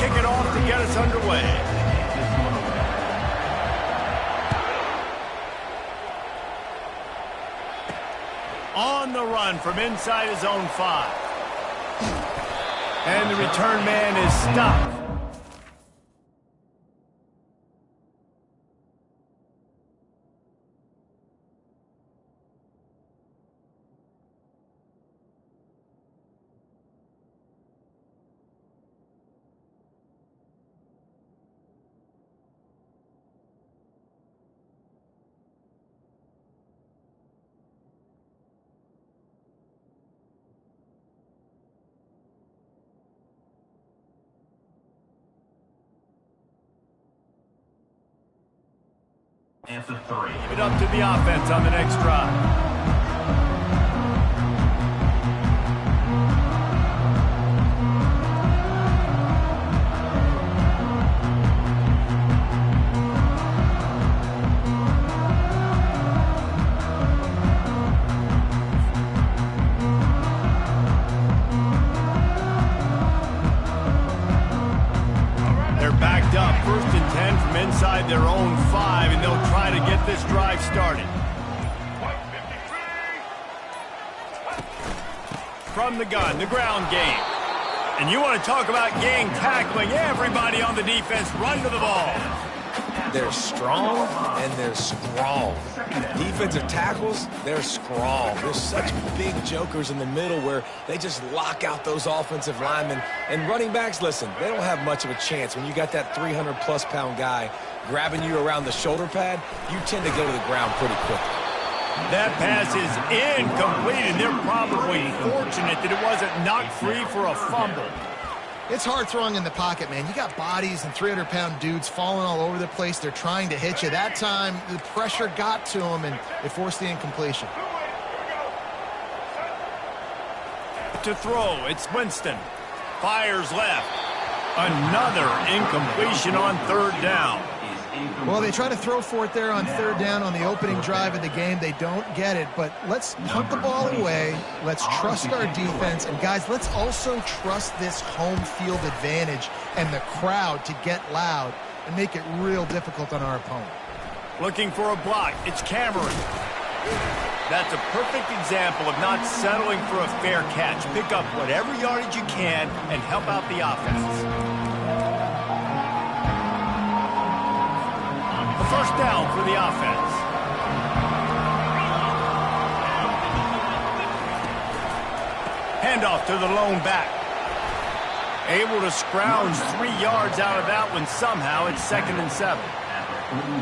kick it off to get us underway. On the run from inside his own 5. And the return man is stopped. And for 3. Give it up to the offense on the next drive. First and 10 from inside their own 5, and they'll try to get this drive started. From the gun, the ground game. And you want to talk about gang tackling. Everybody on the defense run to the ball. They're strong and they're strong. Defensive tackles, they're strong. There's such big jokers in the middle where they just lock out those offensive linemen. And running backs, listen, they don't have much of a chance. When you got that 300-plus pound guy grabbing you around the shoulder pad, you tend to go to the ground pretty quickly. That pass is incomplete, and they're probably fortunate that it wasn't knocked free for a fumble. It's hard throwing in the pocket, man. You got bodies and 300-pound dudes falling all over the place. They're trying to hit you. That time, the pressure got to them, and it forced the incompletion. To throw, it's Winston. Fires left. Another incompletion on 3rd down. Well, they try to throw for it there on 3rd down on the opening drive of the game. They don't get it, but let's punt the ball away. Let's trust our defense. And, guys, let's also trust this home field advantage and the crowd to get loud and make it real difficult on our opponent. Looking for a block. It's Cameron. That's a perfect example of not settling for a fair catch. Pick up whatever yardage you can and help out the offense. First down for the offense. Handoff to the lone back. Able to scrounge 3 yards out of that one somehow. It's 2nd and 7.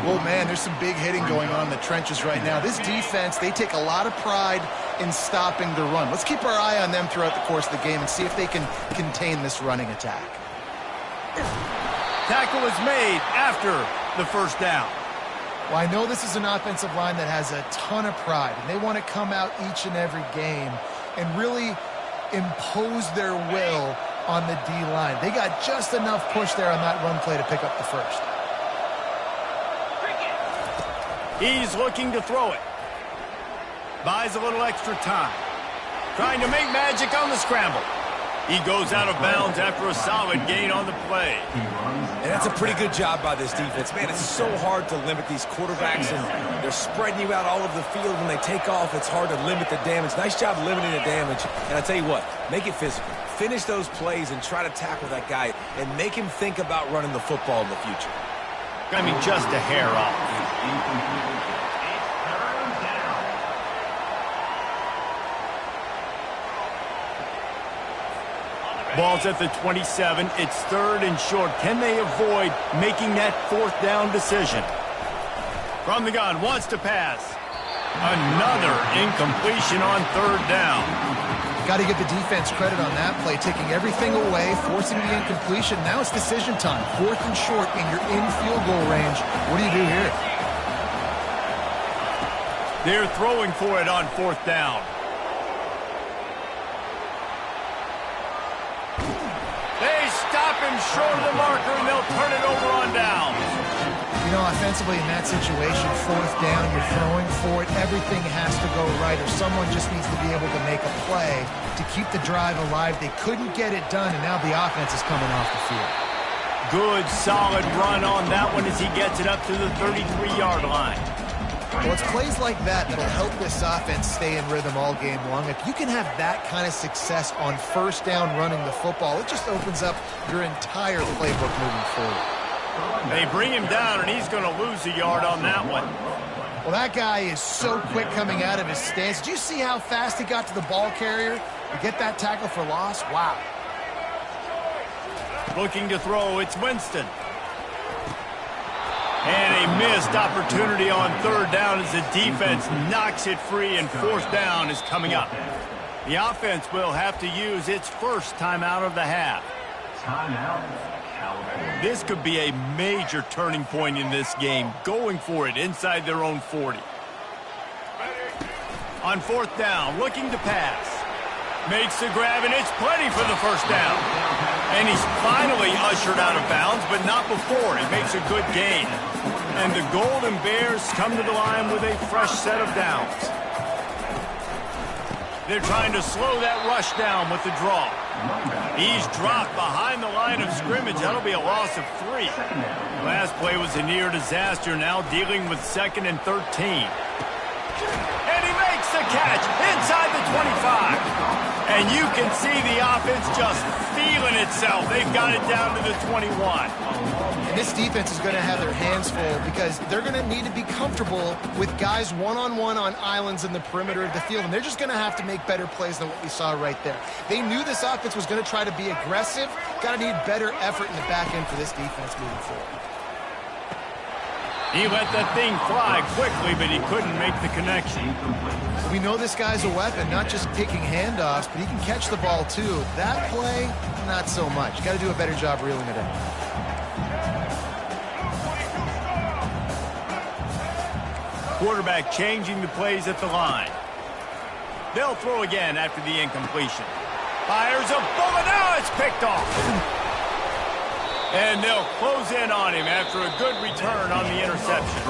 Well, man, there's some big hitting going on in the trenches right now. This defense, they take a lot of pride in stopping the run. Let's keep our eye on them throughout the course of the game and see if they can contain this running attack. Tackle is made after the first down. Well, I know this is an offensive line that has a ton of pride, and they want to come out each and every game and really impose their will on the D-line. They got just enough push there on that run play to pick up the first. He's looking to throw it. Buys a little extra time. Trying to make magic on the scramble. He goes out of bounds after a solid gain on the play. And that's a pretty good job by this defense. Man, it's so hard to limit these quarterbacks, and they're spreading you out all over the field. When they take off, it's hard to limit the damage. Nice job limiting the damage. And I tell you what, make it physical. Finish those plays and try to tackle that guy and make him think about running the football in the future. I mean, just a hair off. Ball's at the 27. It's 3rd and short. Can they avoid making that 4th down decision? From the gun, wants to pass. Another incompletion on 3rd down. Got to give the defense credit on that play, taking everything away, forcing the incompletion. Now it's decision time. 4th and short, and you're in field goal range. What do you do here? They're throwing for it on 4th down. Stop him short of the marker, and they'll turn it over on down. You know, offensively in that situation, 4th down, you're throwing for it. Everything has to go right, or someone just needs to be able to make a play to keep the drive alive. They couldn't get it done, and now the offense is coming off the field. Good, solid run on that one as he gets it up to the 33-yard line. Well, it's plays like that that'll help this offense stay in rhythm all game long. If you can have that kind of success on first down running the football, it just opens up your entire playbook moving forward. They bring him down, and he's going to lose a yard on that one. Well, that guy is so quick coming out of his stance. Did you see how fast he got to the ball carrier to get that tackle for loss? Wow. Looking to throw, it's Winston. And a missed opportunity on third down as the defense knocks it free, and fourth down is coming up. The offense will have to use its first timeout of the half. This could be a major turning point in this game, going for it inside their own 40. On fourth down, looking to pass. Makes the grab, and it's plenty for the first down. And he's finally ushered out of bounds, but not before. He makes a good gain. And the Golden Bears come to the line with a fresh set of downs. They're trying to slow that rush down with the draw. He's dropped behind the line of scrimmage. That'll be a loss of 3. Last play was a near disaster, now dealing with 2nd and 13. And he makes the catch inside the 25. And you can see the offense just feeling itself. They've got it down to the 21. And this defense is going to have their hands full because they're going to need to be comfortable with guys one-on-one on islands in the perimeter of the field. And they're just going to have to make better plays than what we saw right there. They knew this offense was going to try to be aggressive. Got to need better effort in the back end for this defense moving forward. He let that thing fly quickly, but he couldn't make the connection. We know this guy's a weapon, not just taking handoffs, but he can catch the ball too. That play, not so much. Got to do a better job reeling it in. Quarterback changing the plays at the line. They'll throw again after the incompletion. Fires a bullet. Now it's picked off. And they'll close in on him after a good return on the interception.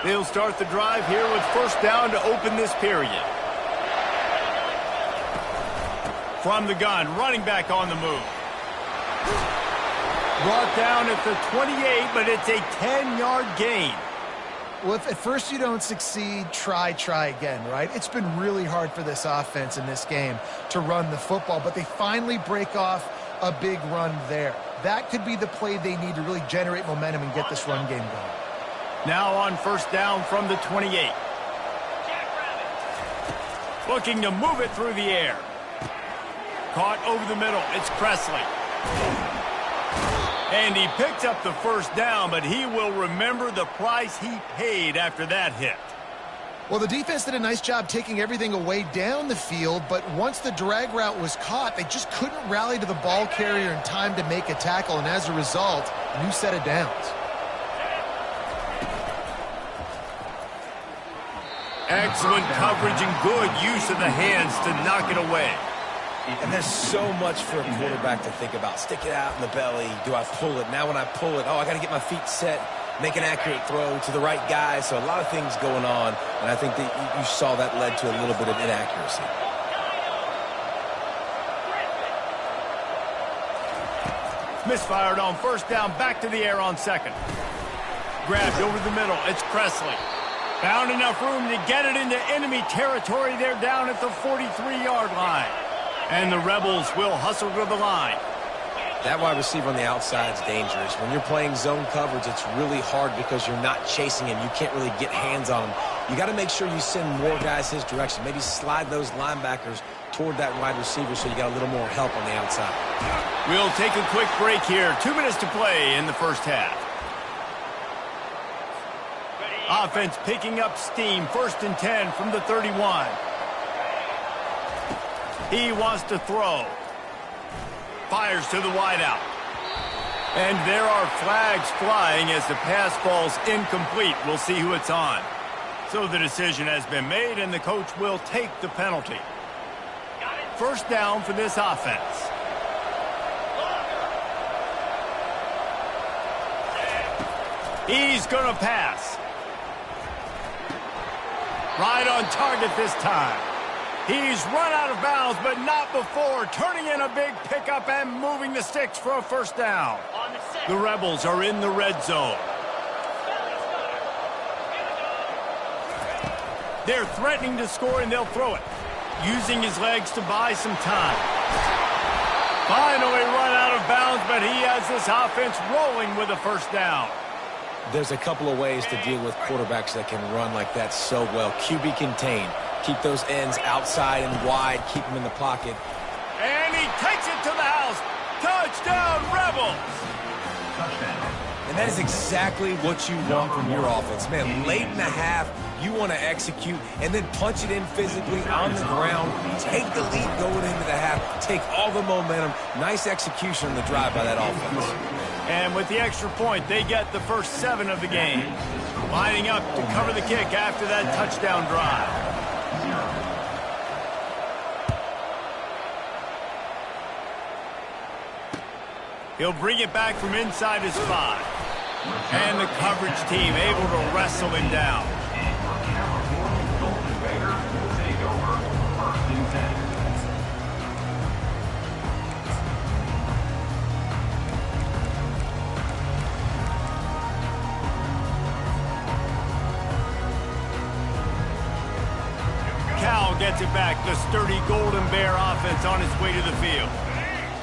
They'll start the drive here with first down to open this period. From the gun, running back on the move. Brought down at the 28, but it's a 10-yard gain. Well, if at first you don't succeed, try again, right? It's been really hard for this offense in this game to run the football, but they finally break off a big run there. That could be the play they need to really generate momentum and get this run game going. Now on first down from the 28. Looking to move it through the air. Caught over the middle. It's Presley. And he picked up the first down, but he will remember the price he paid after that hit. Well, the defense did a nice job taking everything away down the field, but once the drag route was caught, they just couldn't rally to the ball carrier in time to make a tackle, and as a result, a new set of downs. Excellent coverage and good use of the hands to knock it away. And there's so much for a quarterback to think about. Stick it out in the belly. Do I pull it? Now when I pull it, I got to get my feet set, make an accurate throw to the right guy. So a lot of things going on, and I think that you saw that led to a little bit of inaccuracy. Misfired on first down, back to the air on second. Grabbed over the middle, it's Presley. Found enough room to get it into enemy territory. They're down at the 43-yard line. And the Rebels will hustle to the line. That wide receiver on the outside is dangerous. When you're playing zone coverage, it's really hard because you're not chasing him. You can't really get hands on him. You got to make sure you send more guys his direction. Maybe slide those linebackers toward that wide receiver so you got a little more help on the outside. We'll take a quick break here. 2 minutes to play in the first half. Offense picking up steam. 1st and 10 from the 31. He wants to throw. Fires to the wideout. And there are flags flying as the pass falls incomplete. We'll see who it's on. So the decision has been made, and the coach will take the penalty. First down for this offense. He's going to pass. Right on target this time. He's run out of bounds, but not before, turning in a big pickup and moving the sticks for a first down. The Rebels are in the red zone. They're threatening to score, and they'll throw it, using his legs to buy some time. Finally run out of bounds, but he has this offense rolling with a first down. There's a couple of ways to deal with quarterbacks that can run like that so well. QB contain. Keep those ends outside and wide. Keep them in the pocket. And he takes it to the house. Touchdown, Rebels! And that is exactly what you want from your offense. Man, late in the half, you want to execute and then punch it in physically on the ground. Take the lead going into the half. Take all the momentum. Nice execution on the drive by that offense. And with the extra point, they get the first 7 of the game. Lining up to cover the kick after that touchdown drive. He'll bring it back from inside his 5. And the coverage team able to wrestle him down. Cal gets it back. The sturdy Golden Bear offense on its way to the field.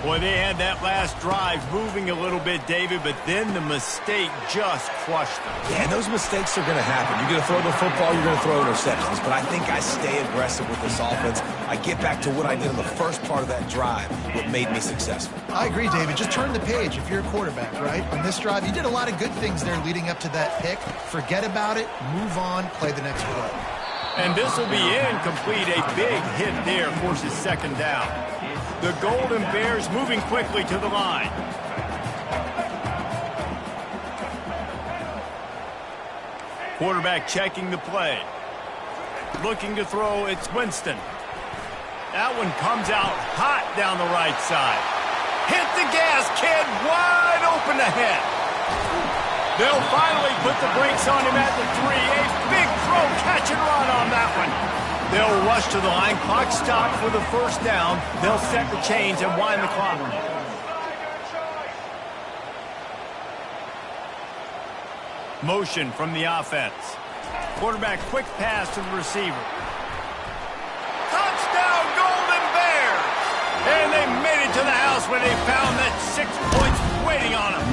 Boy, they had that last drive moving a little bit, David, but then the mistake just crushed them. Yeah, those mistakes are going to happen. You're going to throw the football, you're going to throw interceptions. But I think I stay aggressive with this offense. I get back to what I did in the first part of that drive, what made me successful. I agree, David. Just turn the page if you're a quarterback, right? On this drive, you did a lot of good things there leading up to that pick. Forget about it, move on, play the next play. And this will be incomplete. A big hit there forces second down. The Golden Bears moving quickly to the line. Quarterback checking the play. Looking to throw, it's Winston. That one comes out hot down the right side. Hit the gas, kid, wide open ahead. They'll finally put the brakes on him at the 3. A big throw, catch and run on that one. They'll rush to the line. Clock stopped for the first down. They'll set the chains and wind the clock. Motion from the offense. Quarterback quick pass to the receiver. Touchdown, Golden Bears! And they made it to the house when they found that 6 points waiting on them.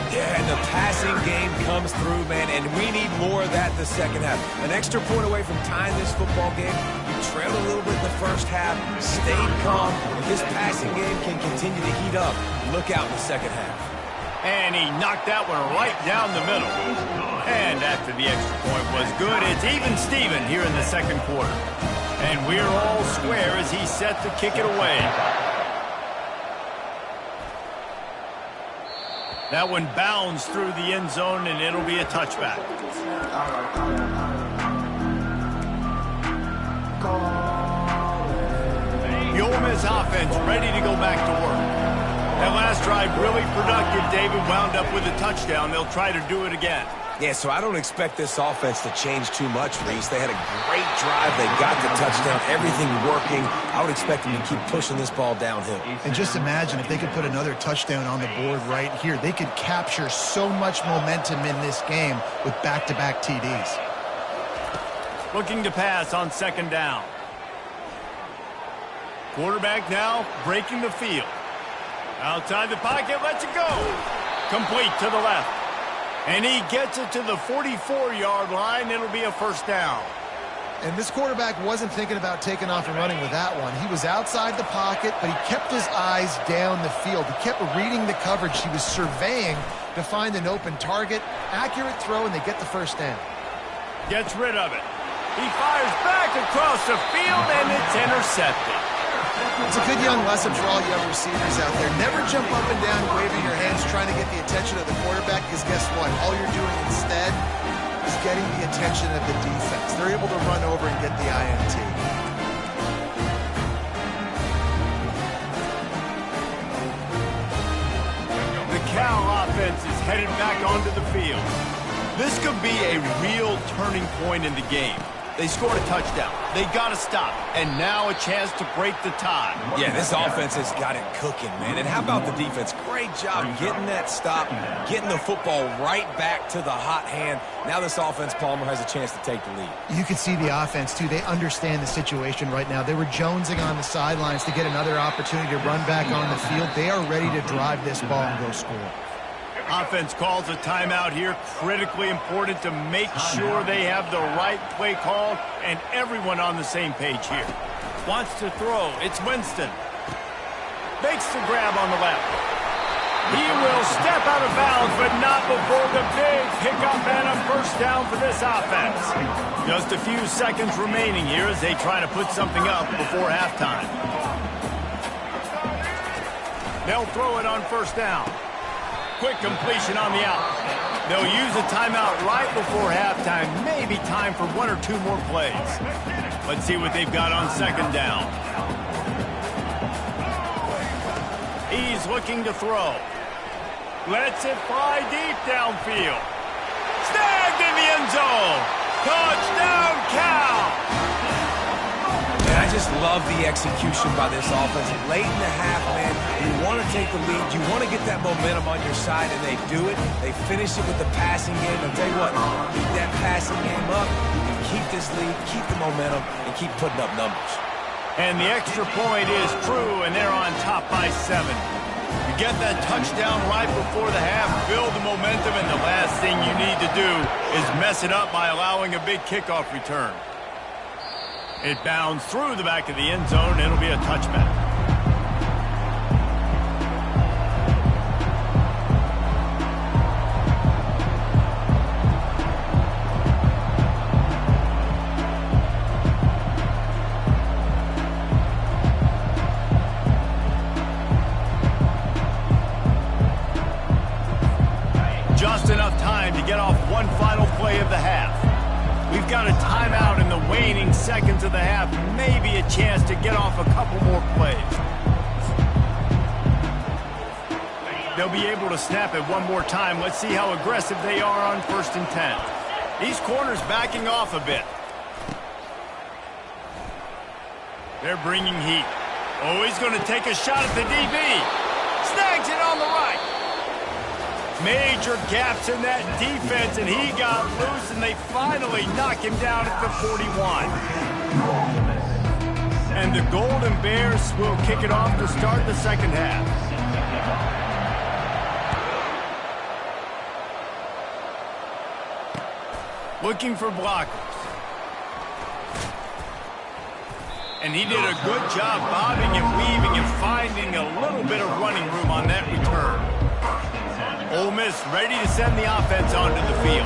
Yeah, and the passing game comes through, man, and we need more of that in the second half. An extra point away from tying this football game. You trailed a little bit in the first half, stayed calm. If this passing game can continue to heat up, look out in the second half. And he knocked that one right down the middle. And after the extra point was good, it's even Steven here in the second quarter. And we're all square as he's set to kick it away. That one bounds through the end zone, and it'll be a touchback. The Ole Miss offense ready to go back to work. That last drive really productive. David wound up with a touchdown. They'll try to do it again. Yeah, so I don't expect this offense to change too much, Reese. They had a great drive. They got the touchdown. Everything working. I would expect them to keep pushing this ball downhill. And just imagine if they could put another touchdown on the board right here. They could capture so much momentum in this game with back-to-back TDs. Looking to pass on second down. Quarterback now breaking the field. Outside the pocket, lets it go. Complete to the left. And he gets it to the 44-yard line. It'll be a first down. And this quarterback wasn't thinking about taking off and running with that one. He was outside the pocket, but he kept his eyes down the field. He kept reading the coverage. He was surveying to find an open target. Accurate throw, and they get the first down. Gets rid of it. He fires back across the field, and it's intercepted. It's a good young lesson for all young receivers out there. Never jump up and down waving your hands trying to get the attention of the quarterback, because guess what? All you're doing instead is getting the attention of the defense. They're able to run over and get the INT. The Cal offense is headed back onto the field. This could be a real turning point in the game. They scored a touchdown. They got to stop. And now a chance to break the tie. Yeah, this offense has got it cooking, man. And how about the defense? Great job getting that stop, getting the football right back to the hot hand. Now this offense, Palmer, has a chance to take the lead. You can see the offense, too. They understand the situation right now. They were jonesing on the sidelines to get another opportunity to run back on the field. They are ready to drive this ball and go score. Offense calls a timeout here. Critically important to make sure they have the right play call and everyone on the same page here. Wants to throw. It's Winston. Makes the grab on the left. He will step out of bounds, but not before the big pickup and a first down for this offense. Just a few seconds remaining here as they try to put something up before halftime. They'll throw it on first down. Quick completion on the out. They'll use a timeout right before halftime. Maybe time for one or two more plays. Let's see what they've got on second down. He's looking to throw. Lets it fly deep downfield. Snagged in the end zone. Touchdown, Cal! And I just love the execution by this offense. Late in the half, man, you want to take the lead. You want to get that momentum on your side, and they do it. They finish it with the passing game. I'll tell you what, keep that passing game up. You can keep this lead, keep the momentum, and keep putting up numbers. And the extra point is true, and they're on top by 7. You get that touchdown right before the half, build the momentum, and the last thing you need to do is mess it up by allowing a big kickoff return. It bounds through the back of the end zone. It'll be a touchback. Just enough time to get off one final play of the half. We've got a timeout in the waning seconds of the half. Maybe a chance to get off a couple more plays. They'll be able to snap it one more time. Let's see how aggressive they are on 1st and 10. These corners backing off a bit. They're bringing heat. Oh, he's going to take a shot at the DB. Snags it on the right. Major gaps in that defense, and he got loose, and they finally knock him down at the 41. And the Golden Bears will kick it off to start the second half. Looking for blockers. And he did a good job bobbing and weaving and finding a little bit of running room on that return. Ole Miss ready to send the offense onto the field.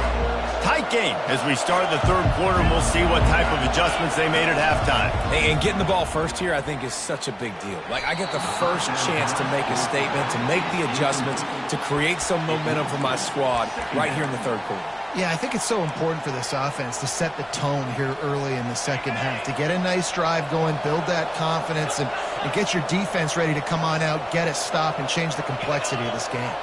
Tight game as we start the third quarter, and we'll see what type of adjustments they made at halftime. And getting the ball first here, I think, is such a big deal. Like, I get the first chance to make a statement, to make the adjustments, to create some momentum for my squad right here in the third quarter. Yeah, I think it's so important for this offense to set the tone here early in the second half, to get a nice drive going, build that confidence, and get your defense ready to come on out, get a stop, and change the complexity of this game.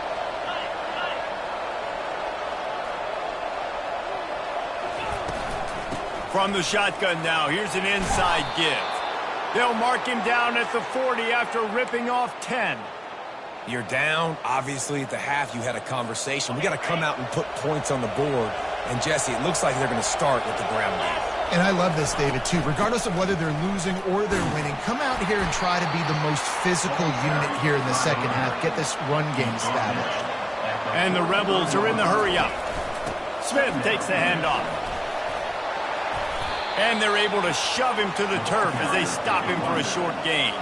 From the shotgun now, here's an inside give. They'll mark him down at the 40 after ripping off 10. You're down. Obviously, at the half, you had a conversation. We got to come out and put points on the board. And, Jesse, it looks like they're going to start with the ground game. And I love this, David, too. Regardless of whether they're losing or they're winning, come out here and try to be the most physical unit here in the second half. Get this run game established. And the Rebels are in the hurry-up. Smith takes the handoff. And they're able to shove him to the turf as they stop him for a short gain.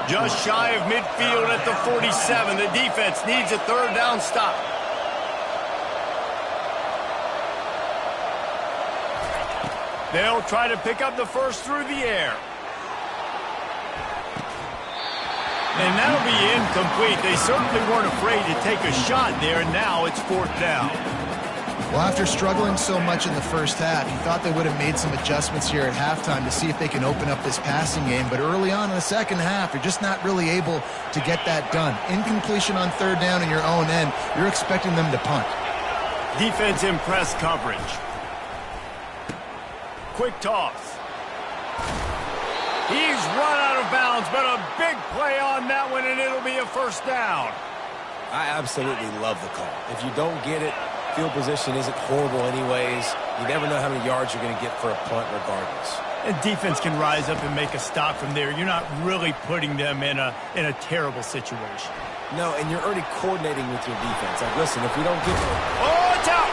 Just shy of midfield at the 47. The defense needs a third down stop. They'll try to pick up the first through the air. And that'll be incomplete. They certainly weren't afraid to take a shot there, and now it's 4th down. Well, after struggling so much in the first half, you thought they would have made some adjustments here at halftime to see if they can open up this passing game. But early on in the second half, you're just not really able to get that done. Incompletion on 3rd down in your own end, you're expecting them to punt. Defense in press coverage. Quick toss. He's run out of bounds, but a big play on that one, and it'll be a first down. I absolutely love the call. If you don't get it, field position isn't horrible anyways. You never know how many yards you're going to get for a punt regardless. And defense can rise up and make a stop from there. You're not really putting them in a terrible situation. No, and you're already coordinating with your defense. Like, listen, if we don't get it... Oh, it's out!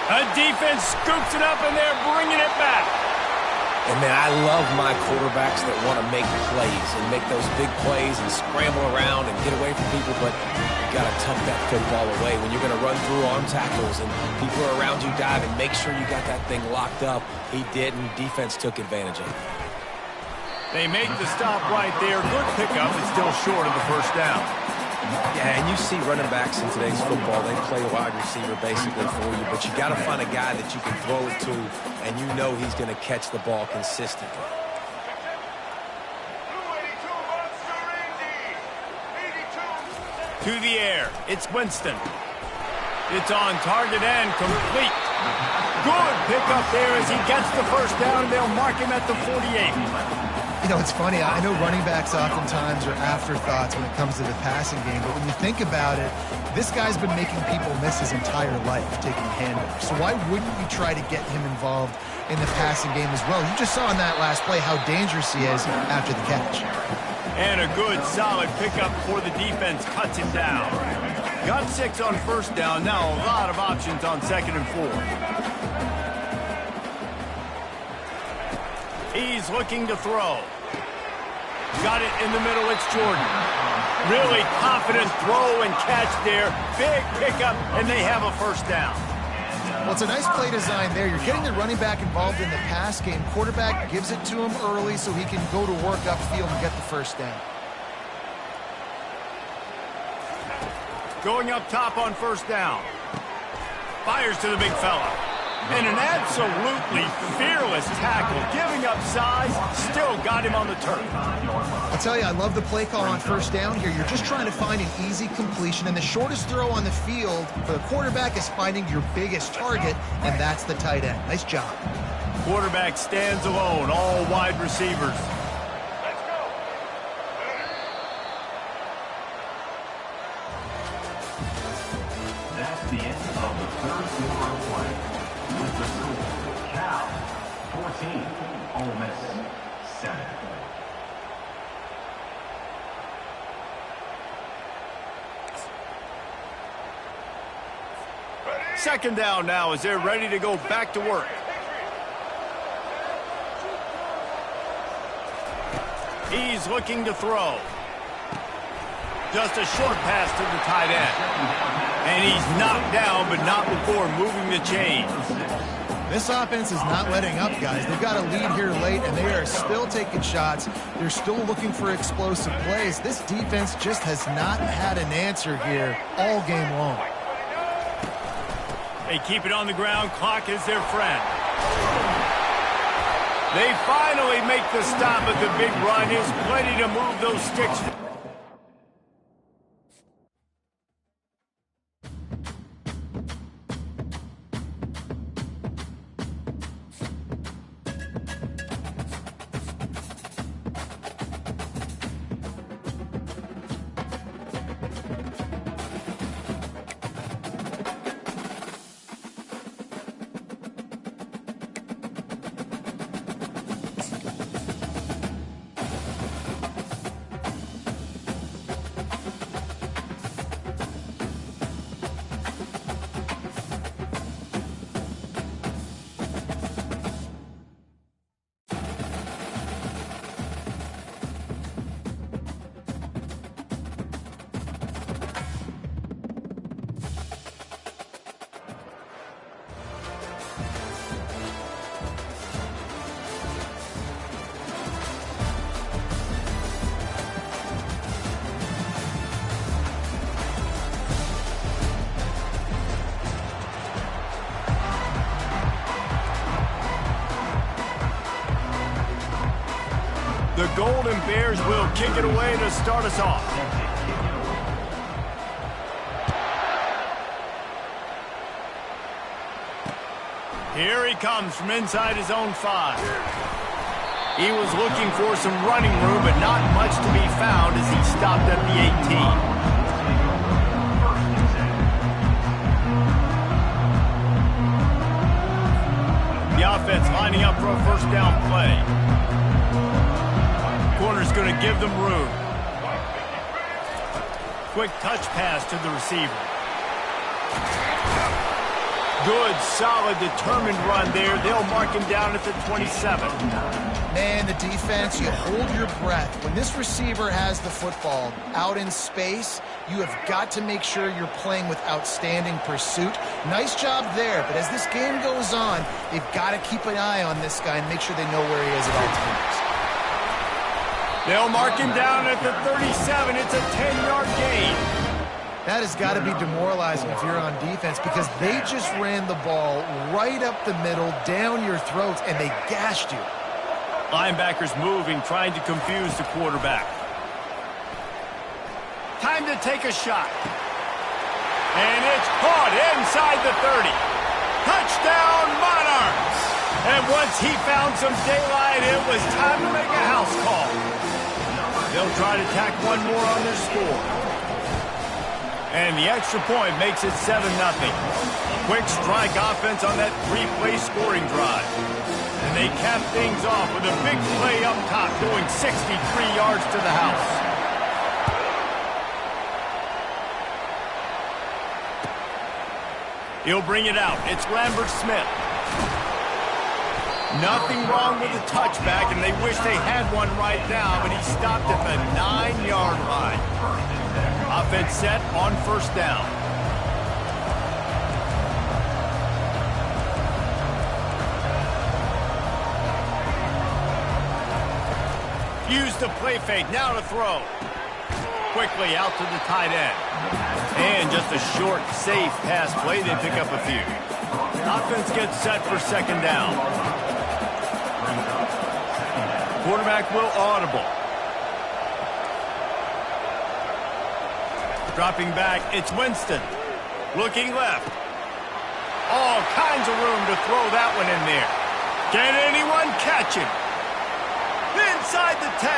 A defense scoops it up, and they're bringing it back. And, man, I love my quarterbacks that want to make plays and make those big plays and scramble around and get away from people, but you got to tuck that football away. When you're going to run through arm tackles and people are around you diving, make sure you got that thing locked up. He did, and defense took advantage of it. They make the stop right there. Good pickup. It's still short of the first down. Yeah, and you see running backs in today's football, they play wide receiver basically for you, but you got to find a guy that you can throw it to, and you know he's going to catch the ball consistently. To the air, it's Winston. It's on target and complete. Good pickup there as he gets the first down. They'll mark him at the 48. You know, it's funny. I know running backs oftentimes are afterthoughts when it comes to the passing game, but when you think about it, this guy's been making people miss his entire life taking handoffs. So why wouldn't you try to get him involved in the passing game as well? You just saw in that last play how dangerous he is after the catch. And a good, solid pickup for the defense cuts him down. Got 6 on first down. Now a lot of options on 2nd and 4. He's looking to throw. Got it in the middle. It's Jordan. Really confident throw and catch there. Big pickup, and they have a first down. Well, it's a nice play design there. You're getting the running back involved in the pass game. Quarterback gives it to him early so he can go to work upfield and get the first down. Going up top on first down. Fires to the big fella. And an absolutely fearless tackle. Giving up size, still got him on the turf. I'll tell you, I love the play call on first down here. You're just trying to find an easy completion, and the shortest throw on the field for the quarterback is finding your biggest target, and that's the tight end. Nice job. Quarterback stands alone, all wide receivers. That's the end of the third quarter of play. With the score, Cal 14, Ole Miss 7. Second down now as they're ready to go back to work. He's looking to throw. Just a short pass to the tight end. And he's knocked down, but not before moving the chains. This offense is not letting up, guys. They've got a lead here late, and they are still taking shots. They're still looking for explosive plays. This defense just has not had an answer here all game long. They keep it on the ground. Clock is their friend. They finally make the stop, but the big run is plenty to move those sticks. The Golden Bears will kick it away to start us off. Here he comes from inside his own 5. He was looking for some running room, but not much to be found as he stopped at the 18. The offense lining up for a first down play. Corner's going to give them room. Quick touch pass to the receiver. Good, solid, determined run there. They'll mark him down at the 27. Man, the defense, you hold your breath. When this receiver has the football out in space, you have got to make sure you're playing with outstanding pursuit. Nice job there, but as this game goes on, they've got to keep an eye on this guy and make sure they know where he is at all times. They'll mark him down at the 37. It's a 10-yard gain. That has got to be demoralizing if you're on defense because they just ran the ball right up the middle, down your throats, and they gashed you. Linebackers moving, trying to confuse the quarterback. Time to take a shot. And it's caught inside the 30. Touchdown, Monarchs! And once he found some daylight, it was time to make a house call. They'll try to tack one more on their score. And the extra point makes it 7-0. Quick strike offense on that 3-play scoring drive. And they cap things off with a big play up top, going 63 yards to the house. He'll bring it out. It's Lambert Smith. Nothing wrong with the touchback, and they wish they had one right now, but he stopped at the 9-yard line. Offense set on first down. Use the play fake, now to throw. Quickly out to the tight end. And just a short, safe pass play, they pick up a few. Offense gets set for second down. Quarterback will audible. Dropping back, it's Winston. Looking left. All kinds of room to throw that one in there. Can anyone catch him? Inside the 10.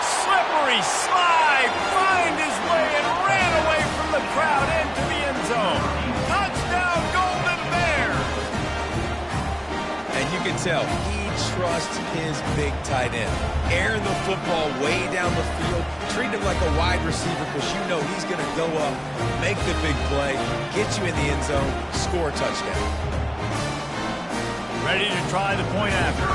Slippery slide. Find his way and ran away from the crowd into the end zone. Touchdown, Golden Bears. And you can tell he trusts his big tight end. Airing the football way down the field. Treat him like a wide receiver because you know he's going to go up, make the big play, get you in the end zone, score a touchdown. Ready to try the point after.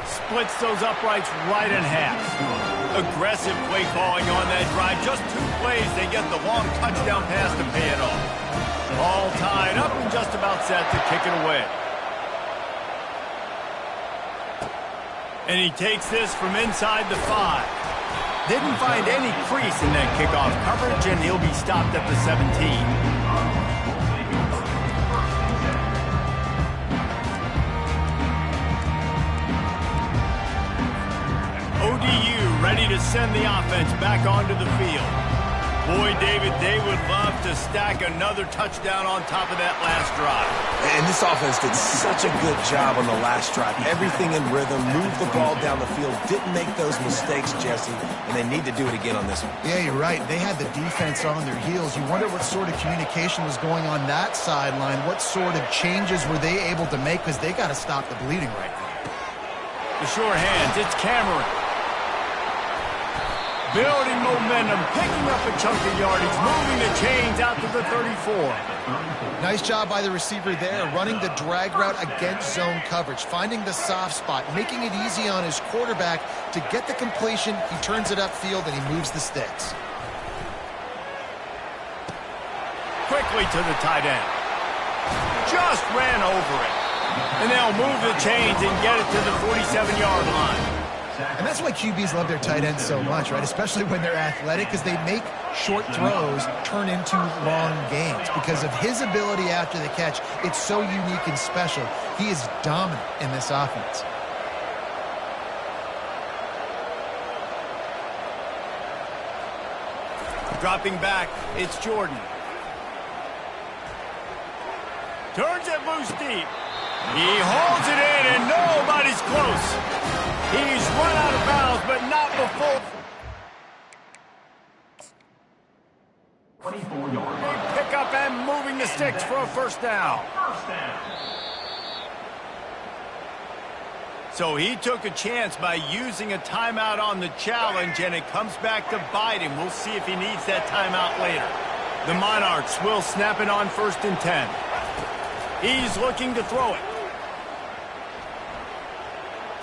Splits those uprights right in half. Aggressive play calling on that drive. Just 2 plays, they get the long touchdown pass to pay it off. All tied up and just about set to kick it away. And he takes this from inside the 5. Didn't find any crease in that kickoff coverage, and he'll be stopped at the 17. ODU ready to send the offense back onto the field. Boy, David, they would love to stack another touchdown on top of that last drive. And this offense did such a good job on the last drive. Everything in rhythm, moved the ball down the field, didn't make those mistakes, Jesse, and they need to do it again on this one. Yeah, you're right. They had the defense on their heels. You wonder what sort of communication was going on that sideline. What sort of changes were they able to make because they got to stop the bleeding right now. The sure hands, it's Cameron. Building momentum, picking up a chunk of yardage, moving the chains out to the 34. Nice job by the receiver there, running the drag route against zone coverage, finding the soft spot, making it easy on his quarterback to get the completion. He turns it upfield and he moves the sticks. Quickly to the tight end. Just ran over it. And they'll move the chains and get it to the 47-yard line. And that's why QBs love their tight ends so much, right? Especially when they're athletic, because they make short throws turn into long gains. Because of his ability after the catch, it's so unique and special. He is dominant in this offense. Dropping back, it's Jordan. Turns it loose deep. He holds it in, and nobody's close. He's run out of bounds, but not before. 24-yard. Pick up and moving the sticks for a first down. First down. So he took a chance by using a timeout on the challenge, and it comes back to bite him. We'll see if he needs that timeout later. The Monarchs will snap it on 1st and 10. He's looking to throw it.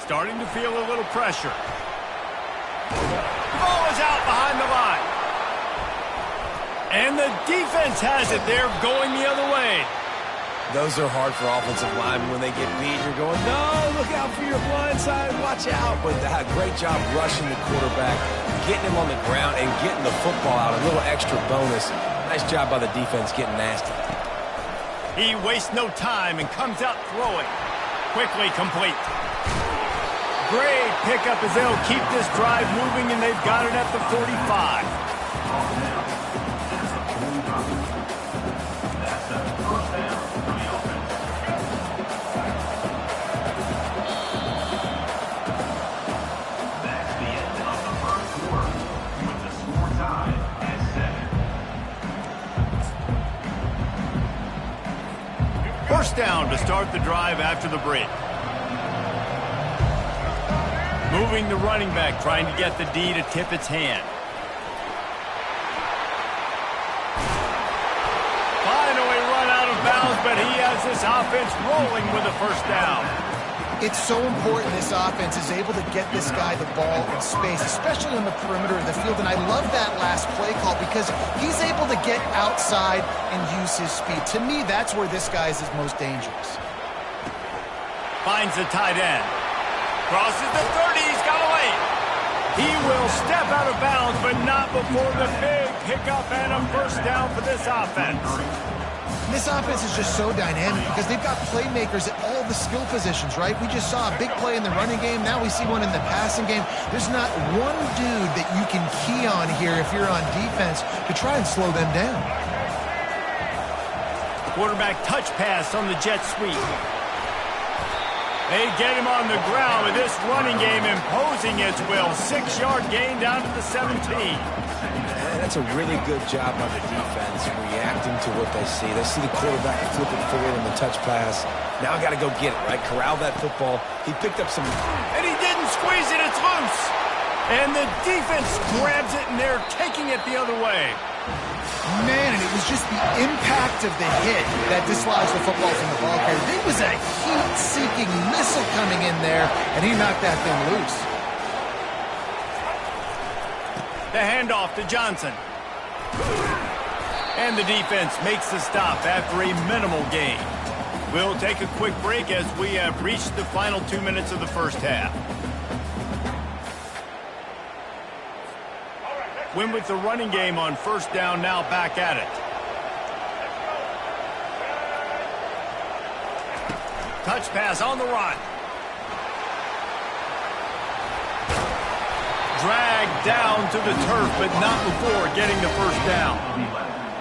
Starting to feel a little pressure. Ball is out behind the line. And the defense has it. They're going the other way. Those are hard for offensive linemen when they get beat. You're going, no, look out for your blind side, watch out. But great job rushing the quarterback, getting him on the ground, and getting the football out. A little extra bonus. Nice job by the defense getting nasty. He wastes no time and comes out throwing. Quickly complete. Great pickup as they'll keep this drive moving, and they've got it at the 45. That's a first down for the offense. That's the end of the first quarter, with the score tied at 7. First down to start the drive after the break. Moving the running back, trying to get the D to tip its hand. Finally run out of bounds, but he has this offense rolling with a first down. It's so important this offense is able to get this guy the ball in space, especially on the perimeter of the field. And I love that last play call because he's able to get outside and use his speed. To me, that's where this guy is his most dangerous. Finds the tight end. Crosses the 30, he's got away. He will step out of bounds, but not before the big pickup and a first down for this offense. This offense is just so dynamic because they've got playmakers at all the skill positions, right? We just saw a big play in the running game. Now we see one in the passing game. There's not one dude that you can key on here if you're on defense to try and slow them down. Quarterback touch pass on the jet sweep. They get him on the ground with this running game imposing its will. 6-yard gain down to the 17. That's a really good job by the defense, reacting to what they see. They see the quarterback flip it forward on the touch pass. Now I got to go get it, right? Corral that football. He picked up some... And he didn't squeeze it. It's loose. And the defense grabs it, and they're taking it the other way. Man, and it was just the impact of the hit that dislodged the football from the ball carrier. There was a heat-seeking missile coming in there, and he knocked that thing loose. The handoff to Johnson. And the defense makes the stop after a minimal gain. We'll take a quick break as we have reached the final 2 minutes of the first half. Win with the running game on first down, now back at it. Touch pass on the run. Dragged down to the turf, but not before getting the first down.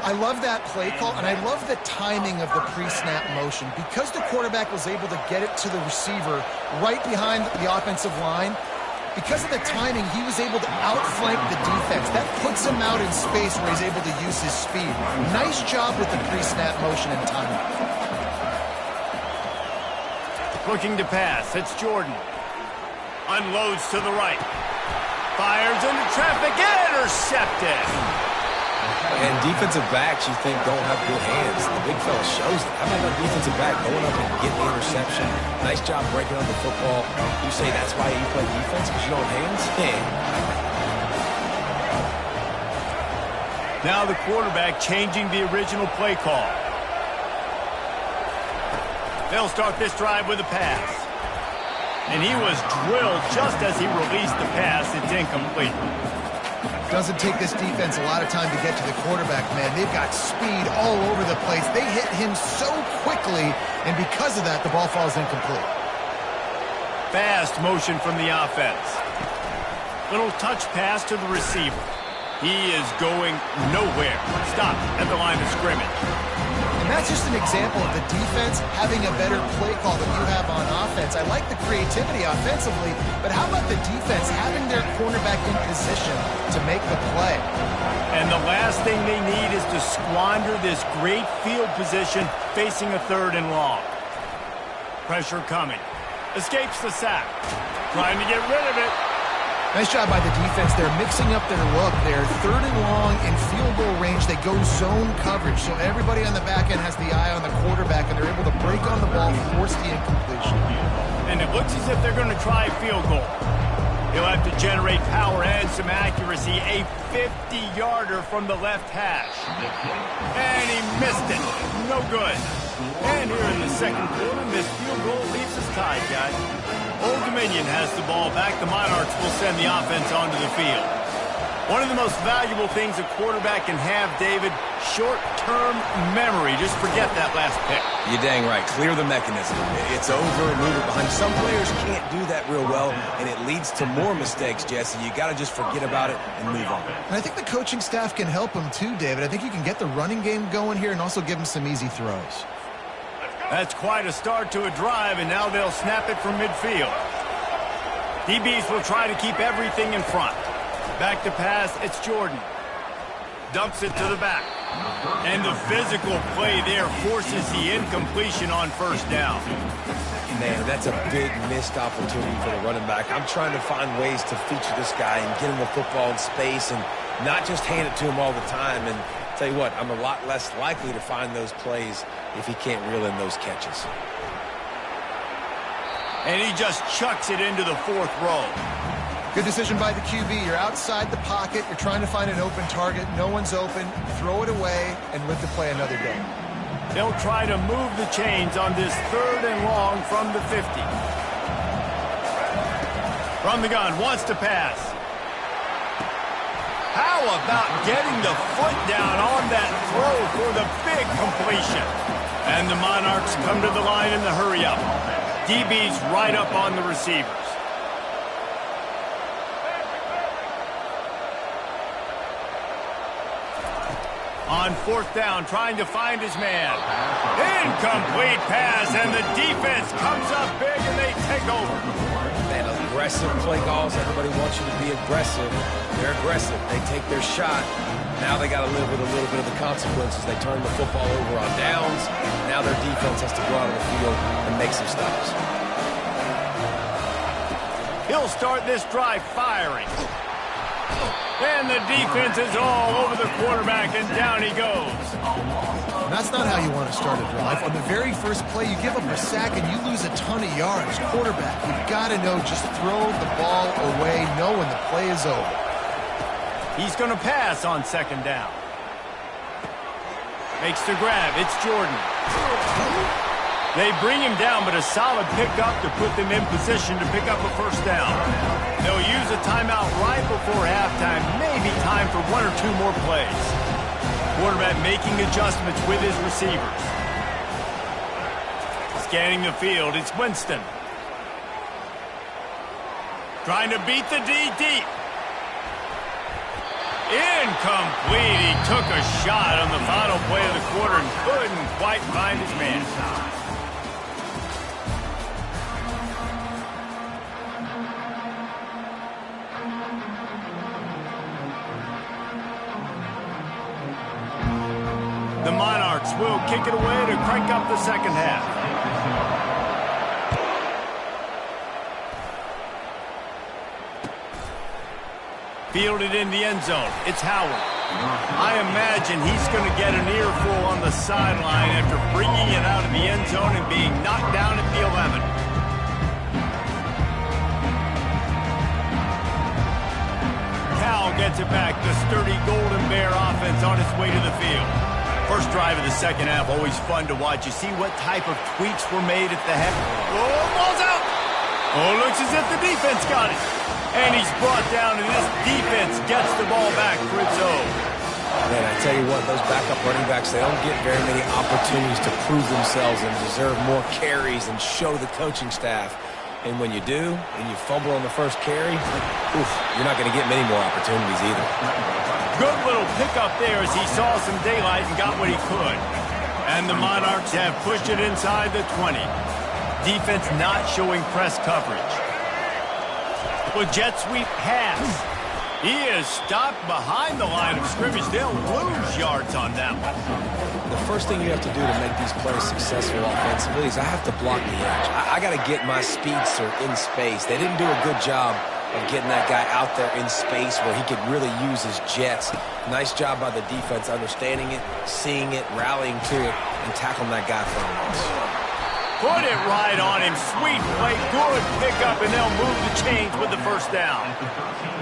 I love that play call, and I love the timing of the pre-snap motion. Because the quarterback was able to get it to the receiver right behind the offensive line, because of the timing, he was able to outflank the defense. That puts him out in space where he's able to use his speed. Nice job with the pre-snap motion and timing. Looking to pass, it's Jordan. Unloads to the right. Fires into traffic, intercepted. And defensive backs, you think, don't have good hands. The big fella shows it. How about that defensive back going up and getting the interception? Nice job breaking up the football. You say that's why you play defense, because you don't have hands? Yeah. Now the quarterback changing the original play call. They'll start this drive with a pass. And he was drilled just as he released the pass. It's incomplete. Doesn't take this defense a lot of time to get to the quarterback, man. They've got speed all over the place. They hit him so quickly, and because of that, the ball falls incomplete. Fast motion from the offense. Little touch pass to the receiver. He is going nowhere. Stop at the line of scrimmage. And And that's just an example of the defense having a better play call than you have on offense. I like the creativity offensively, but how about the defense having their cornerback in position to make the play? And the last thing they need is to squander this great field position facing a 3rd and long. Pressure coming. Escapes the sack. Trying to get rid of it. Nice job by the defense. They're mixing up their look. They're 3rd and long in field goal range. They go zone coverage, so everybody on the back end has the eye on the quarterback, and they're able to break on the ball, force the incompletion. And it looks as if they're going to try a field goal. He'll have to generate power and some accuracy. A 50-yarder from the left hash. And he missed it. No good. And here in the second quarter, this field goal leaves us tied, guys. Old Dominion has the ball back. The Monarchs will send the offense onto the field. One of the most valuable things a quarterback can have, David, short-term memory. Just forget that last pick. You're dang right. Clear the mechanism. It's over, move it behind. Some players can't do that real well, and it leads to more mistakes, Jesse. You got to just forget about it and move on. And I think the coaching staff can help him too, David. I think you can get the running game going here and also give him some easy throws. That's quite a start to a drive, and now they'll snap it from midfield. DBs will try to keep everything in front. Back to pass, it's Jordan. Dumps it to the back. And the physical play there forces the incompletion on 1st down. Man, that's a big missed opportunity for the running back. I'm trying to find ways to feature this guy and get him the football in space and not just hand it to him all the time. And tell you what, I'm a lot less likely to find those plays if he can't reel in those catches. And he just chucks it into the 4th row. Good decision by the QB. You're outside the pocket. You're trying to find an open target. No one's open. Throw it away and live to play another day. They'll try to move the chains on this 3rd and long from the 50. From the gun, wants to pass. How about getting the foot down on that throw for the big completion? And the Monarchs come to the line in the hurry-up. DB's right up on the receivers. On 4th down, trying to find his man. Incomplete pass, and the defense comes up big, and they take over. Man, aggressive play calls. Everybody wants you to be aggressive. They're aggressive. They take their shot. Now they got to live with a little bit of the consequences. They turn the football over on downs. Now their defense has to go out on the field and make some stops. He'll start this drive firing. And the defense is all over the quarterback, and down he goes. And that's not how you want to start a drive. On the very first play, you give up a sack and you lose a ton of yards. Quarterback, you've got to know, just throw the ball away, knowing the play is over. He's going to pass on 2nd down. Makes the grab. It's Jordan. They bring him down, but a solid pickup to put them in position to pick up a 1st down. They'll use a timeout right before halftime. Maybe time for 1 or 2 more plays. Quarterback making adjustments with his receivers. Scanning the field, it's Winston. Trying to beat the D deep. Incomplete. He took a shot on the final play of the quarter and couldn't quite find his man. The Monarchs will kick it away to crank up the 2nd half. Fielded in the end zone. It's Howard. I imagine he's going to get an earful on the sideline after bringing it out of the end zone and being knocked down at the 11. Cal gets it back. The sturdy Golden Bear offense on its way to the field. First drive of the 2nd half, always fun to watch. You see what type of tweaks were made at the half. Oh, ball's out. Oh, looks as if the defense got it. And he's brought down, and this defense gets the ball back for its own. Man, I tell you what, those backup running backs, they don't get very many opportunities to prove themselves and deserve more carries and show the coaching staff. And when you do, and you fumble on the first carry, you're not going to get many more opportunities either. Good little pickup there as he saw some daylight and got what he could. And the Monarchs have pushed it inside the 20. Defense not showing press coverage. With jet sweep pass. He is stopped behind the line of scrimmage. They'll lose yards on that one. The first thing you have to do to make these players successful offensively is I have to block the edge. I got to get my speedster in space. They didn't do a good job of getting that guy out there in space where he could really use his jets. Nice job by the defense understanding it, seeing it, rallying to it, and tackling that guy for a loss. Put it right on him. Sweet play. Good pickup, and they'll move the chains with the first down.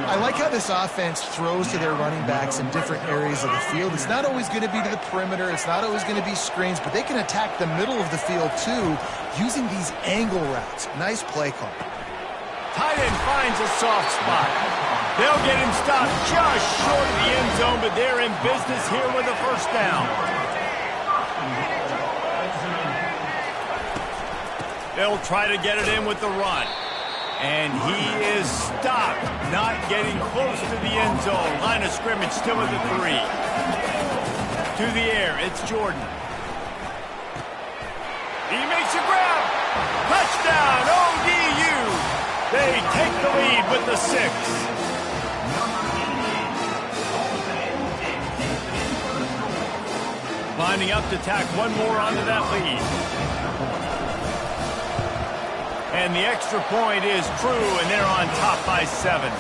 I like how this offense throws to their running backs in different areas of the field. It's not always going to be to the perimeter. It's not always going to be screens, but they can attack the middle of the field, too, using these angle routes. Nice play call. Tight end finds a soft spot. They'll get him stopped just short of the end zone, but they're in business here with a first down. They'll try to get it in with the run. And he is stopped, not getting close to the end zone. Line of scrimmage still at the 3. To the air, it's Jordan. He makes a grab. Touchdown, ODU. They take the lead with the 6. Lining up to tack one more onto that lead. And the extra point is true, and they're on top by 7.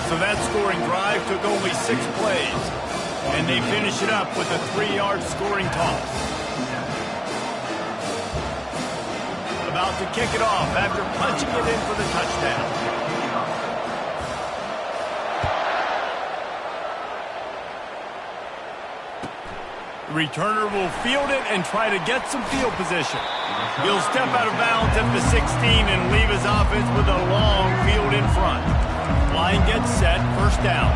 So that scoring drive took only 6 plays. And they finish it up with a 3-yard scoring toss. About to kick it off after punching it in for the touchdown. The returner will field it and try to get some field position. He'll step out of bounds at the 16 and leave his offense with a long field in front. Line gets set, first down.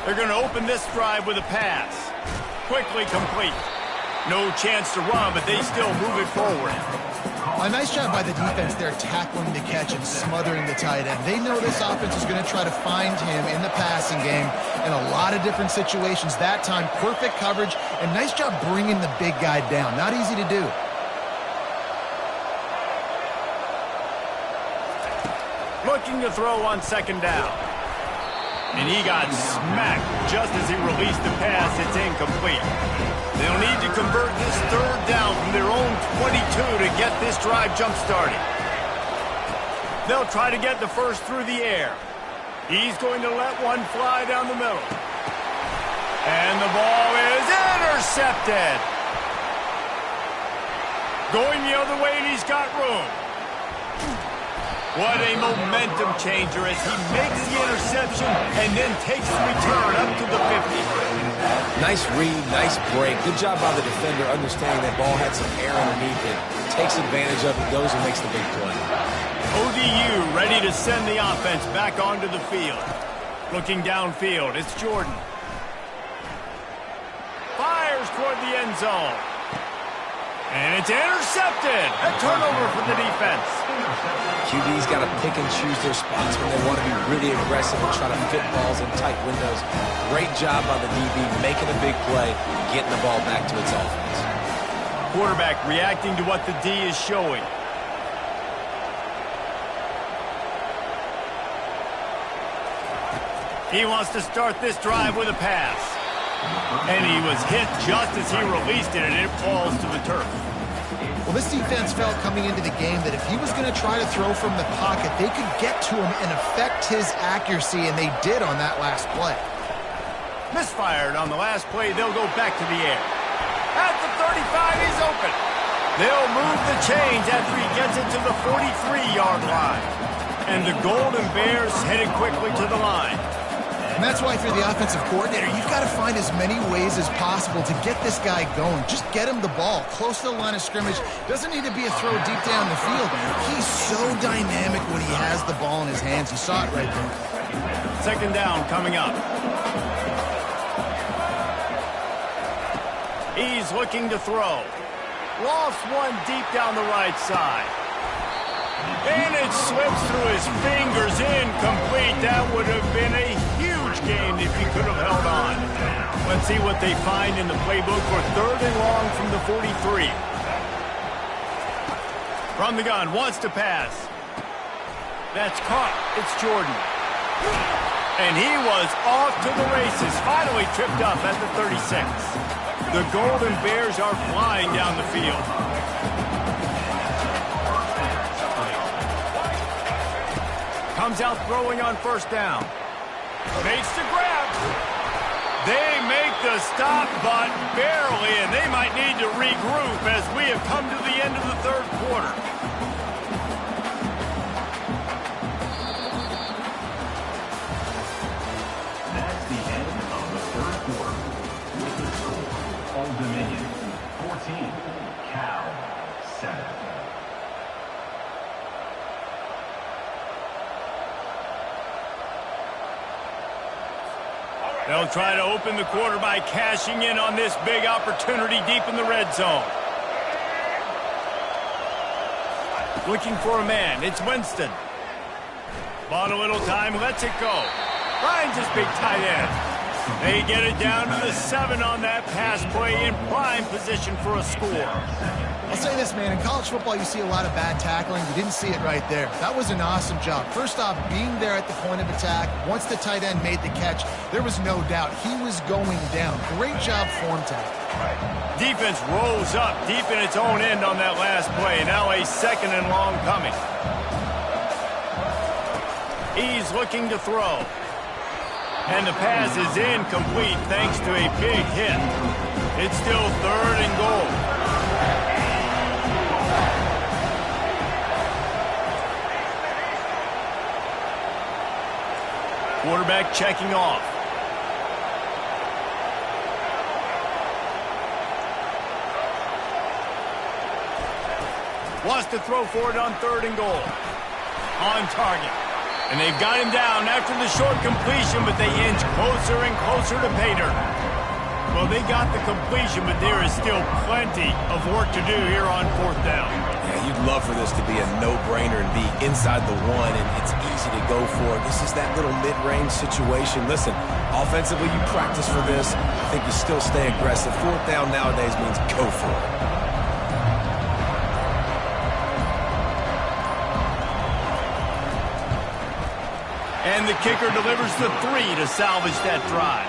They're going to open this drive with a pass. Quickly complete. No chance to run, but they still move it forward. A nice job by the defense there tackling the catch and smothering the tight end. They know this offense is going to try to find him in the passing game in a lot of different situations. That time, perfect coverage, and nice job bringing the big guy down. Not easy to do. Looking to throw on second down. And he got smacked just as he released the pass. It's incomplete. They'll need to convert this third down from their own 22 to get this drive jump-started. They'll try to get the first through the air. He's going to let one fly down the middle. And the ball is intercepted. Going the other way, and he's got room. What a momentum changer as he makes the interception and then takes the return up to the 50. Nice read, nice break. Good job by the defender understanding that ball had some air underneath it. Takes advantage of it, goes and makes the big play. ODU ready to send the offense back onto the field. Looking downfield, it's Jordan. Fires toward the end zone. And it's intercepted. A turnover for the defense. QB's got to pick and choose their spots when they want to be really aggressive and try to fit balls in tight windows. Great job by the DB making a big play, getting the ball back to its offense. Quarterback reacting to what the D is showing. He wants to start this drive with a pass. And he was hit just as he released it, and it falls to the turf. Well, this defense felt coming into the game that if he was going to try to throw from the pocket, they could get to him and affect his accuracy, and they did on that last play. Misfired on the last play. They'll go back to the air. At the 35, he's open. They'll move the chains after he gets it to the 43-yard line. And the Golden Bears headed quickly to the line. And that's why if you're the offensive coordinator, you've got to find as many ways as possible to get this guy going. Just get him the ball close to the line of scrimmage. Doesn't need to be a throw deep down the field. He's so dynamic when he has the ball in his hands. You saw it right there. Second down coming up. He's looking to throw. Lost one deep down the right side. And it slips through his fingers, incomplete. That would have been a huge gain if he could have held on. Let's see what they find in the playbook for 3rd and long from the 43. From the gun, wants to pass. That's caught. It's Jordan. And he was off to the races. Finally tripped up at the 36. The Golden Bears are flying down the field. Comes out throwing on 1st down. Makes the grab. They make the stop, but barely, and they might need to regroup as we have come to the end of the 3rd quarter. That's the end of the 3rd quarter. With the score, Old Dominion 14, Cal 7. They'll try to open the quarter by cashing in on this big opportunity deep in the red zone. Looking for a man. It's Winston. Bought a little time, lets it go. Finds his big tight end. They get it down to the 7 on that pass play in prime position for a score. I'll say this, man. In college football, you see a lot of bad tackling. You didn't see it right there. That was an awesome job. First off, being there at the point of attack. Once the tight end made the catch, there was no doubt he was going down. Great job form tackle. Defense rolls up deep in its own end on that last play. Now a 2nd and long coming. He's looking to throw. And the pass is incomplete thanks to a big hit. It's still 3rd and goal. Quarterback checking off. Wants to throw for it on 3rd and goal. On target. And they've got him down after the short completion, but they inch closer and closer to pay dirt. Well, they got the completion, but there is still plenty of work to do here on 4th down. Yeah, you'd love for this to be a no-brainer and be inside the 1, and it's easy to go for. This is that little mid-range situation. Listen, offensively, you practice for this. I think you still stay aggressive. 4th down nowadays means go for it. And the kicker delivers the 3 to salvage that drive.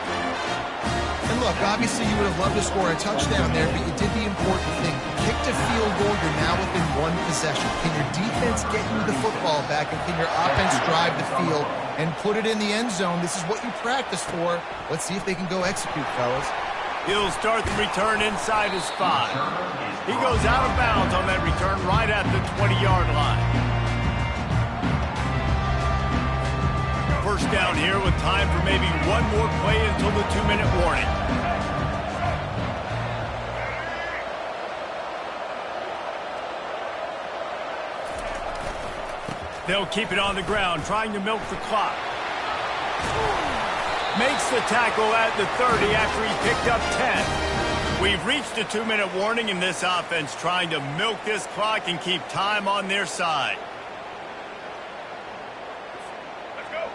And look, obviously you would have loved to score a touchdown there, but you did the important thing. Kicked a field goal, you're now within 1 possession. Can your defense get you the football back, and can your offense drive the field and put it in the end zone? This is what you practice for. Let's see if they can go execute, fellas. He'll start the return inside his 5. He goes out of bounds on that return right at the 20-yard line. 1st down here with time for maybe one more play until the 2-minute warning. They'll keep it on the ground, trying to milk the clock. Makes the tackle at the 30 after he picked up 10. We've reached a 2-minute warning in this offense, trying to milk this clock and keep time on their side.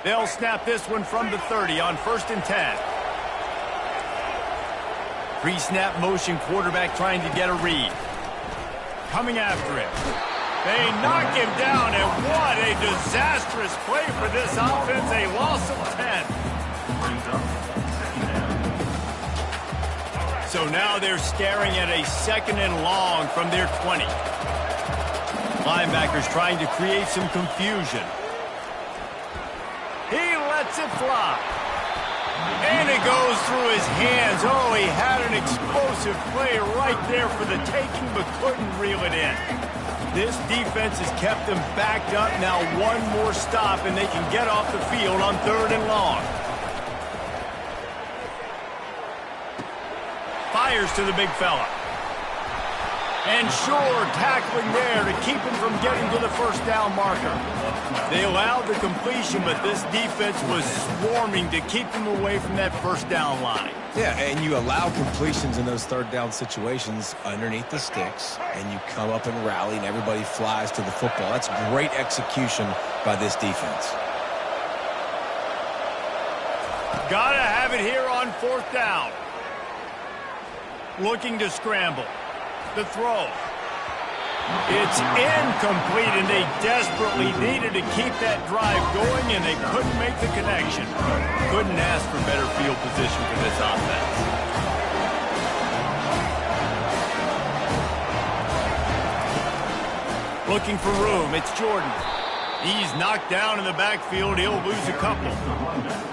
They'll snap this one from the 30 on 1st and 10. Pre-snap motion, quarterback trying to get a read. Coming after him. They knock him down, and what a disastrous play for this offense. A loss of 10. So now they're staring at a 2nd and long from their 20. Linebackers trying to create some confusion. He lets it fly. And it goes through his hands. Oh, he had an explosive play right there for the taking, but couldn't reel it in. This defense has kept them backed up. Now 1 more stop, and they can get off the field on 3rd and long. Fires to the big fella. And sure, tackling there to keep him from getting to the 1st down marker. They allowed the completion, but this defense was swarming to keep them away from that 1st down line. Yeah, and you allow completions in those 3rd down situations underneath the sticks, and you come up and rally, and everybody flies to the football. That's great execution by this defense. Gotta have it here on 4th down. looking to scramble. The throw. It's incomplete, and they desperately needed to keep that drive going, and they couldn't make the connection. Couldn't ask for better field position for this offense. Looking for room, it's Jordan. He's knocked down in the backfield. He'll lose a couple.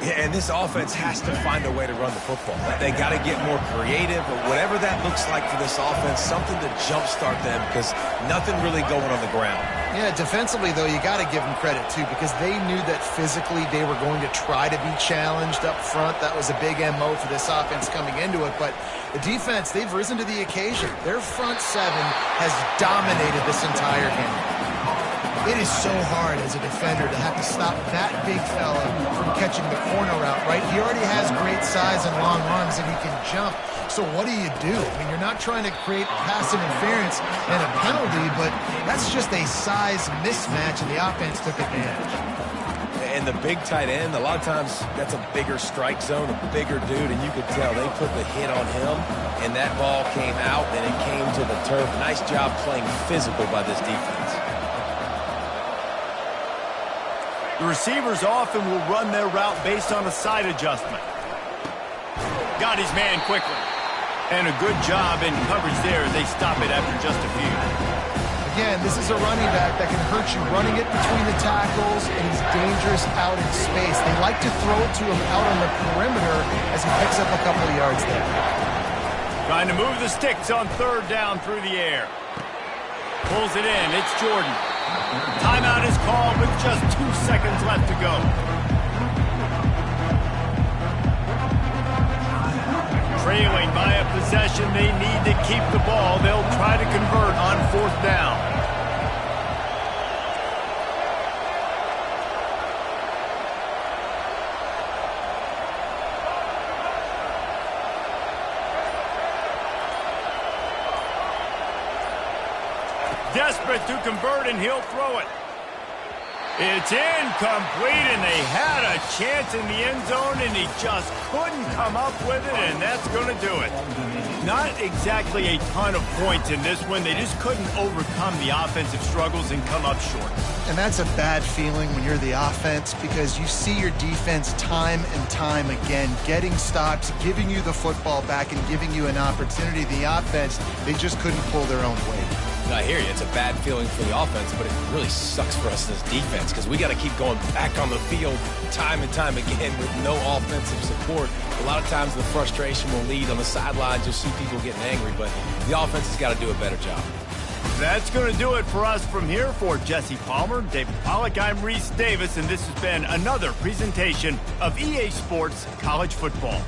Yeah, and this offense has to find a way to run the football. They got to get more creative, or whatever that looks like for this offense, something to jumpstart them, because nothing really going on the ground. Yeah, defensively, though, you got to give them credit, too, because they knew that physically they were going to try to be challenged up front. That was a big MO for this offense coming into it. But the defense, they've risen to the occasion. Their front seven has dominated this entire game. It is so hard as a defender to have to stop that big fella from catching the corner route, right? He already has great size and long arms, and he can jump. So what do you do? I mean, you're not trying to create pass interference and a penalty, but that's just a size mismatch, and the offense took advantage. And the big tight end, a lot of times that's a bigger strike zone, a bigger dude, and you could tell they put the hit on him, and that ball came out, and it came to the turf. Nice job playing physical by this defense. The receivers often will run their route based on a side adjustment. Got his man quickly. And a good job in coverage there as they stop it after just a few. Again, this is a running back that can hurt you running it between the tackles, and he's dangerous out in space. They like to throw it to him out on the perimeter as he picks up a couple of yards there. Trying to move the sticks on third down through the air. Pulls it in. It's Jordan. Timeout is called with just 2 seconds left to go. Trailing by a possession, they need to keep the ball. They'll try to convert on fourth down. Desperate to convert, and he'll throw it. It's incomplete, and they had a chance in the end zone, and he just couldn't come up with it, and that's going to do it. Not exactly a ton of points in this one. They just couldn't overcome the offensive struggles and come up short. And that's a bad feeling when you're the offense, because you see your defense time and time again getting stops, giving you the football back, and giving you an opportunity. The offense, they just couldn't pull their own weight. I hear you. It's a bad feeling for the offense, but it really sucks for us as defense, because we got to keep going back on the field time and time again with no offensive support. A lot of times the frustration will lead on the sidelines. You'll see people getting angry, but the offense has got to do a better job. That's going to do it for us from here. For Jesse Palmer, David Pollack, I'm Reese Davis, and this has been another presentation of EA Sports College Football.